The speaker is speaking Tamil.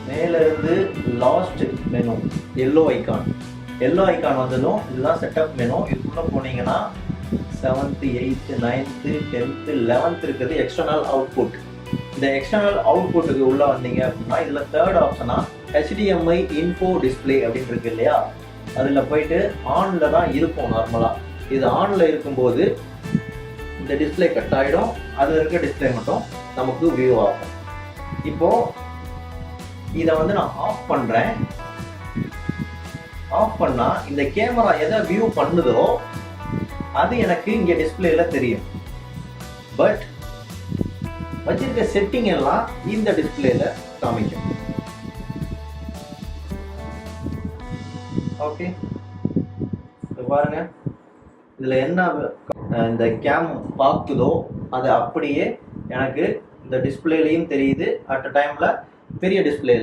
மேல இருந்து லாஸ்ட் மெனு எல்லோ ஐகான் வந்ததும் இதுதான் செட்டப் மெனு. இதுக்குள்ள போனீங்கன்னா 7th 8th 9th 10th 11th இருக்குது எக்ஸ்டர்னல் அவுட்புட். இந்த எக்ஸ்டர்னல் அவுட்புட்டுக்கு உள்ள வந்தீங்க அப்படின்னா இதுல தேர்ட் ஆப்ஷனா HDMI இன்ஃபோ டிஸ்பிளே அப்படின்னு இருக்கு இல்லையா, அதுல போயிட்டு ஆன்ல தான் இருக்கும். நார்மலா இது ஆன்ல இருக்கும்போது இந்த டிஸ்பிளே கட் ஆகிடும், அதில் இருக்க டிஸ்பிளே மட்டும் நமக்கு வியூ ஆகும். இப்போ இதை வந்து நான் ஆஃப் பண்றேன். ஆஃப் பண்ணா இந்த கேமரா எதை வியூ பண்ணுதோ அது எனக்கு இங்க டிஸ்பிளேல தெரியும். பட் வச்சிருக்க செட்டிங் எல்லாம் இந்த டிஸ்பிளேல காமிக்கும். ஓகே, பாருங்க இதுல என்ன இந்த கேம் பார்க்குதோ அது அப்படியே எனக்கு இந்த டிஸ்பிளேலையும் தெரியுது. அட் டைம்ல பெரிய டிஸ்பிளே